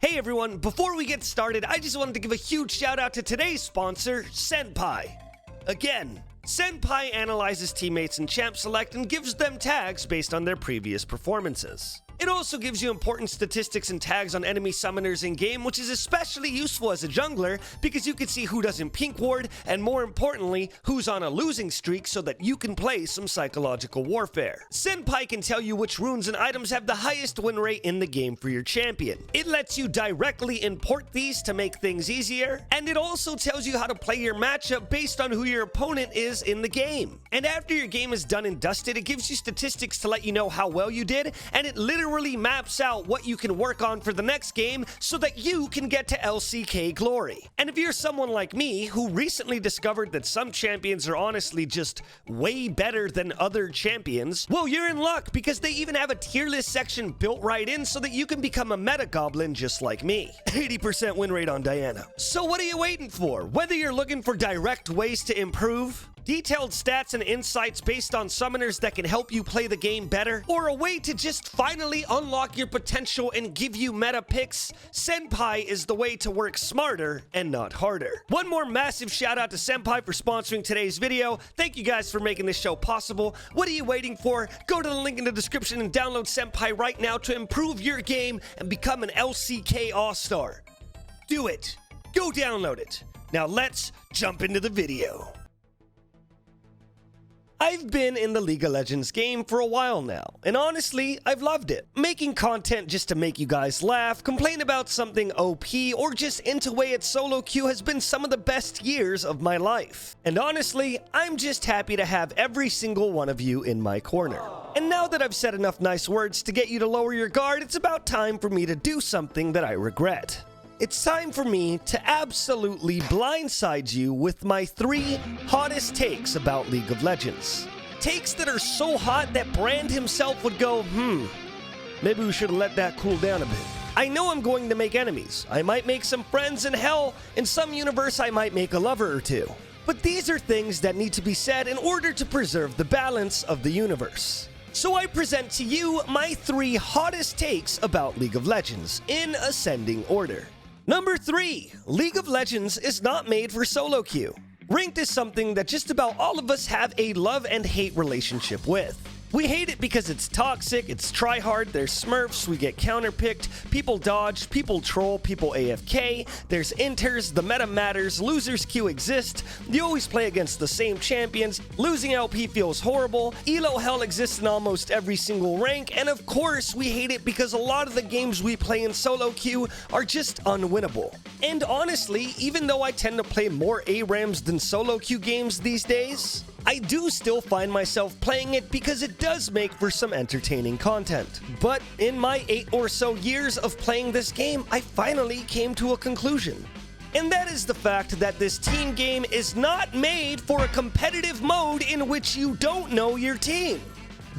Hey everyone, before we get started, I just wanted to give a huge shout out to today's sponsor, Senpai. Again, Senpai analyzes teammates in Champ Select and gives them tags based on their previous performances. It also gives you important statistics and tags on enemy summoners in-game, which is especially useful as a jungler because you can see who doesn't pink ward and, more importantly, who's on a losing streak so that you can play some psychological warfare. Senpai can tell you which runes and items have the highest win rate in the game for your champion. It lets you directly import these to make things easier, and it also tells you how to play your matchup based on who your opponent is in the game. And after your game is done and dusted, it gives you statistics to let you know how well you did, and it literally maps out what you can work on for the next game so that you can get to LCK glory. And if you're someone like me who recently discovered that some champions are honestly just way better than other champions, well, you're in luck because they even have a tier list section built right in so that you can become a meta goblin just like me. 80% win rate on Diana. So what are you waiting for? Whether you're looking for direct ways to improve, detailed stats and insights based on summoners that can help you play the game better, or a way to just finally unlock your potential and give you meta picks, Senpai is the way to work smarter and not harder. One more massive shout out to Senpai for sponsoring today's video. Thank you guys for making this show possible. What are you waiting for? Go to the link in the description and download Senpai right now to improve your game and become an LCK All-Star. Do it. Go download it. Now let's jump into the video. I've been in the League of Legends game for a while now, and honestly, I've loved it. Making content just to make you guys laugh, complain about something OP, or just int away at solo queue has been some of the best years of my life. And honestly, I'm just happy to have every single one of you in my corner. And now that I've said enough nice words to get you to lower your guard, it's about time for me to do something that I regret. It's time for me to absolutely blindside you with my 3 hottest takes about League of Legends. Takes that are so hot that Brand himself would go, maybe we should have let that cool down a bit. I know I'm going to make enemies. I might make some friends, in hell, in some universe I might make a lover or two. But these are things that need to be said in order to preserve the balance of the universe. So I present to you my 3 hottest takes about League of Legends in ascending order. Number 3, League of Legends is not made for solo queue. Ranked is something that just about all of us have a love and hate relationship with. We hate it because it's toxic, it's tryhard, there's smurfs, we get counterpicked, people dodge, people troll, people AFK, there's inters, the meta matters, losers queue exist, you always play against the same champions, losing LP feels horrible, elo hell exists in almost every single rank, and of course we hate it because a lot of the games we play in solo queue are just unwinnable. And honestly, even though I tend to play more ARAMs than solo queue games these days, I do still find myself playing it because it does make for some entertaining content. But in my 8 or so years of playing this game, I finally came to a conclusion. And that is the fact that this team game is not made for a competitive mode in which you don't know your team.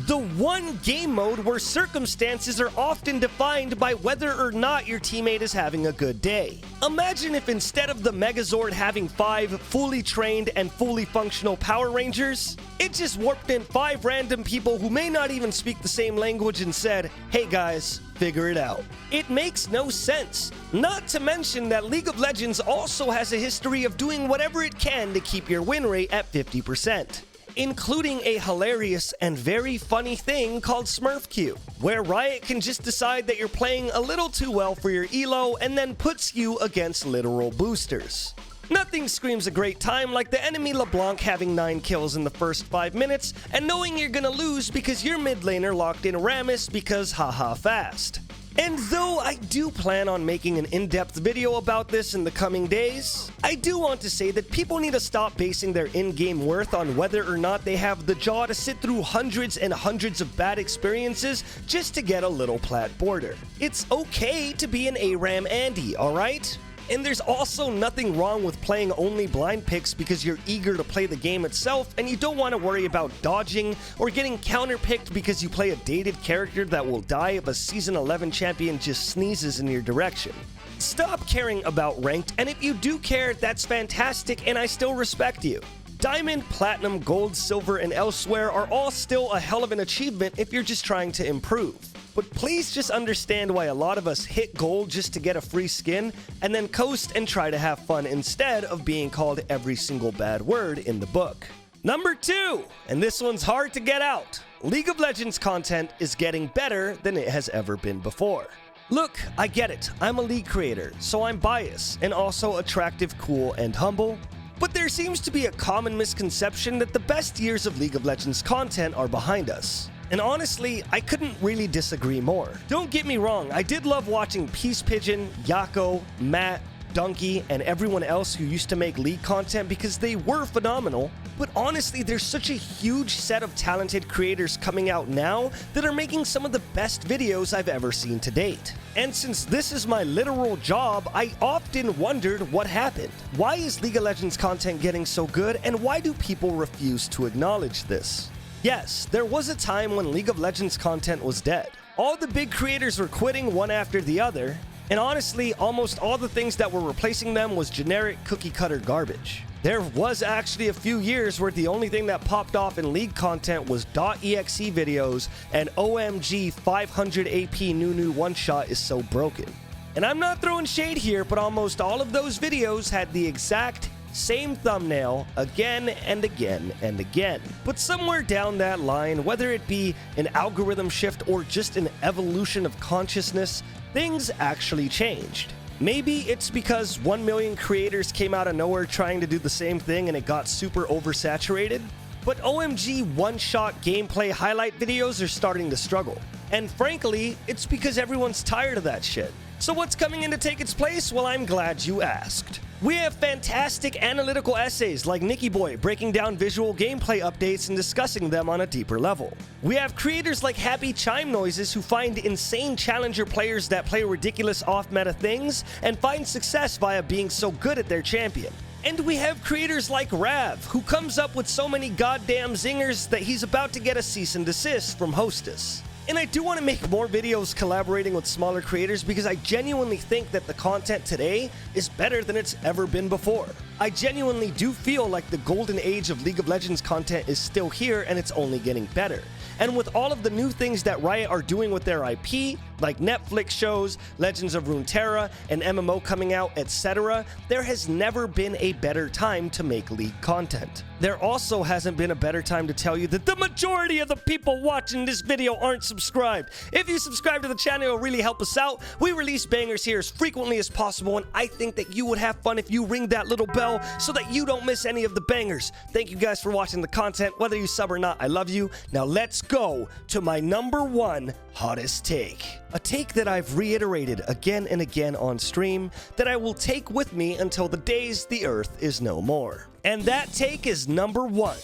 The one game mode where circumstances are often defined by whether or not your teammate is having a good day. Imagine if instead of the Megazord having 5 fully trained and fully functional Power Rangers, it just warped in 5 random people who may not even speak the same language and said, "Hey guys, figure it out." It makes no sense. Not to mention that League of Legends also has a history of doing whatever it can to keep your win rate at 50%. Including a hilarious and very funny thing called Smurf Queue, where Riot can just decide that you're playing a little too well for your elo and then puts you against literal boosters. Nothing screams a great time like the enemy LeBlanc having 9 kills in the first 5 minutes and knowing you're gonna lose because your mid laner locked in Rammus because haha fast. And though I do plan on making an in-depth video about this in the coming days, I do want to say that people need to stop basing their in-game worth on whether or not they have the jaw to sit through hundreds and hundreds of bad experiences just to get a little plat border. It's okay to be an ARAM Andy, alright? And there's also nothing wrong with playing only blind picks because you're eager to play the game itself and you don't want to worry about dodging or getting counterpicked because you play a dated character that will die if a Season 11 champion just sneezes in your direction. Stop caring about ranked, and if you do care, that's fantastic and I still respect you. Diamond, Platinum, Gold, Silver, and elsewhere are all still a hell of an achievement if you're just trying to improve. but please just understand why a lot of us hit gold just to get a free skin and then coast and try to have fun instead of being called every single bad word in the book. Number 2, and this one's hard to get out. League of Legends content is getting better than it has ever been before. Look, I get it. I'm a League creator, so I'm biased and also attractive, cool, and humble. But there seems to be a common misconception that the best years of League of Legends content are behind us. And honestly, I couldn't really disagree more. Don't get me wrong, I did love watching Peace Pigeon, Yako, Matt, Donkey, and everyone else who used to make League content because they were phenomenal. But honestly, there's such a huge set of talented creators coming out now that are making some of the best videos I've ever seen to date. And since this is my literal job, I often wondered what happened. Why is League of Legends content getting so good, and why do people refuse to acknowledge this? Yes, there was a time when League of Legends content was dead. All the big creators were quitting one after the other, and honestly, almost all the things that were replacing them was generic cookie-cutter garbage. There was actually a few years where the only thing that popped off in League content was .exe videos and OMG 500 AP Nunu one-shot is so broken. And I'm not throwing shade here, but almost all of those videos had the exact same thumbnail again and again and again. But somewhere down that line, whether it be an algorithm shift or just an evolution of consciousness, things actually changed. Maybe it's because 1 million creators came out of nowhere trying to do the same thing and it got super oversaturated. But OMG one-shot gameplay highlight videos are starting to struggle. And frankly, it's because everyone's tired of that shit. So what's coming in to take its place? Well, I'm glad you asked. We have fantastic analytical essays like Nicky Boy breaking down visual gameplay updates and discussing them on a deeper level. We have creators like Happy Chime Noises who find insane challenger players that play ridiculous off-meta things and find success via being so good at their champion. And we have creators like Rav, who comes up with so many goddamn zingers that he's about to get a cease and desist from Hostess. And I do want to make more videos collaborating with smaller creators because I genuinely think that the content today is better than it's ever been before. I genuinely do feel like the golden age of League of Legends content is still here and it's only getting better. And with all of the new things that Riot are doing with their IP, like Netflix shows, Legends of Runeterra, and MMO coming out, etc., there has never been a better time to make League content. There also hasn't been a better time to tell you that the majority of the people watching this video aren't subscribed. If you subscribe to the channel, it'll really help us out. We release bangers here as frequently as possible, and I think that you would have fun if you ring that little bell so that you don't miss any of the bangers. Thank you guys for watching the content. Whether you sub or not, I love you. Now let's go to my number 1 hottest take. A take that I've reiterated again and again on stream that I will take with me until the days the earth is no more. And that take is number 1.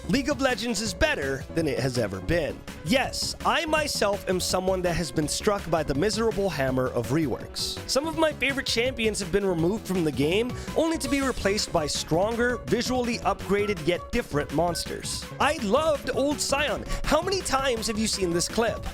League of Legends is better than it has ever been. Yes, I myself am someone that has been struck by the miserable hammer of reworks. Some of my favorite champions have been removed from the game, only to be replaced by stronger, visually upgraded yet different monsters. I loved old Sion. How many times have you seen this clip?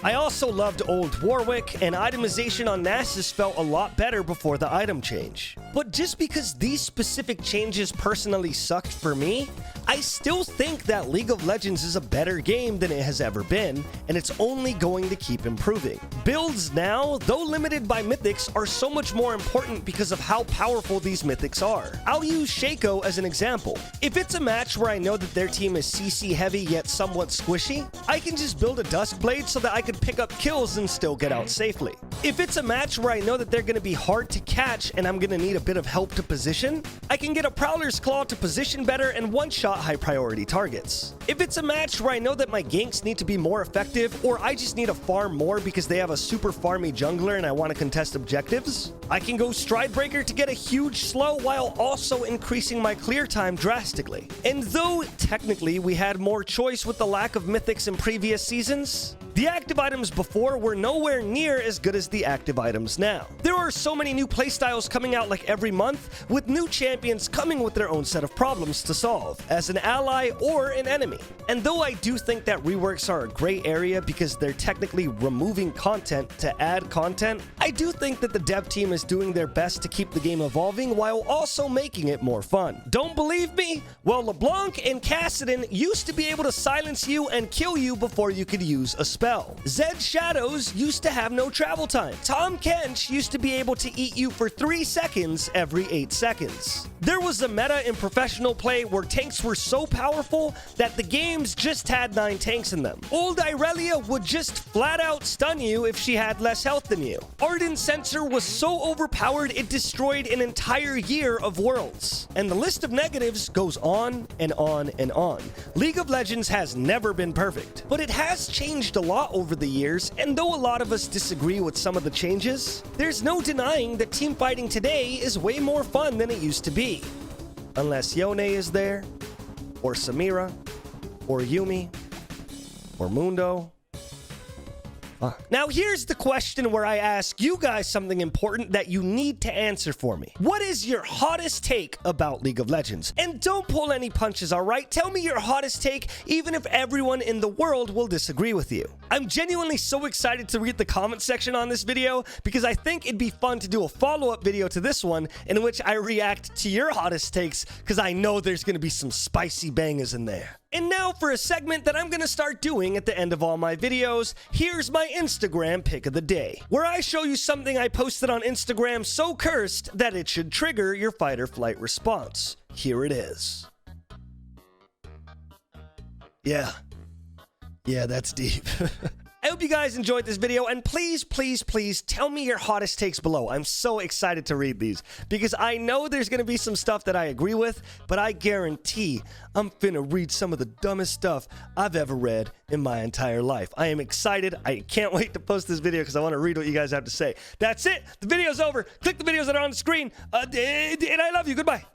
I also loved old Warwick, and itemization on Nasus felt a lot better before the item change. But just because these specific changes personally sucked for me, I still think that League of Legends is a better game than it has ever been, and it's only going to keep improving. Builds now, though limited by mythics, are so much more important because of how powerful these mythics are. I'll use Shaco as an example. If it's a match where I know that their team is CC heavy yet somewhat squishy, I can just build a Duskblade so that I could pick up kills and still get out safely. If it's a match where I know that they're going to be hard to catch and I'm going to need a bit of help to position, I can get a Prowler's Claw to position better and one-shot high priority targets. If it's a match where I know that my ganks need to be more effective or I just need to farm more because they have a super farmy jungler and I want to contest objectives, I can go Stridebreaker to get a huge slow while also increasing my clear time drastically. And though technically we had more choice with the lack of mythics in previous seasons, the active items before were nowhere near as good as the active items now. There are so many new playstyles coming out like every month, with new champions coming with their own set of problems to solve, as an ally or an enemy. And though I do think that reworks are a gray area because they're technically removing content to add content, I do think that the dev team is doing their best to keep the game evolving while also making it more fun. Don't believe me? Well, LeBlanc and Kassadin used to be able to silence you and kill you before you could use a spell. spell. Zed Shadows used to have no travel time. Tom Kench used to be able to eat you for 3 seconds every 8 seconds. There was a meta in professional play where tanks were so powerful that the games just had 9 tanks in them. Old Irelia would just flat out stun you if she had less health than you. Ardent Sensor was so overpowered it destroyed an entire year of worlds. And the list of negatives goes on and on and on. League of Legends has never been perfect, but it has changed a lot over the years, and though a lot of us disagree with some of the changes, there's no denying that team fighting today is way more fun than it used to be. Unless Yone is there, or Samira, or Yumi, or Mundo. Now here's the question where I ask you guys something important that you need to answer for me. What is your hottest take about League of Legends? And don't pull any punches, alright? Tell me your hottest take, even if everyone in the world will disagree with you. I'm genuinely so excited to read the comment section on this video because I think it'd be fun to do a follow-up video to this one in which I react to your hottest takes because I know there's going to be some spicy bangers in there. And now for a segment that I'm going to start doing at the end of all my videos. Here's my Instagram pick of the day, where I show you something I posted on Instagram so cursed that it should trigger your fight or flight response. Here it is. Yeah, that's deep. I hope you guys enjoyed this video, and please, please, please tell me your hottest takes below. I'm so excited to read these because I know there's going to be some stuff that I agree with, but I guarantee I'm finna read some of the dumbest stuff I've ever read in my entire life. I am excited. I can't wait to post this video because I want to read what you guys have to say. That's it. The video's over. Click the videos that are on the screen, and I love you. Goodbye.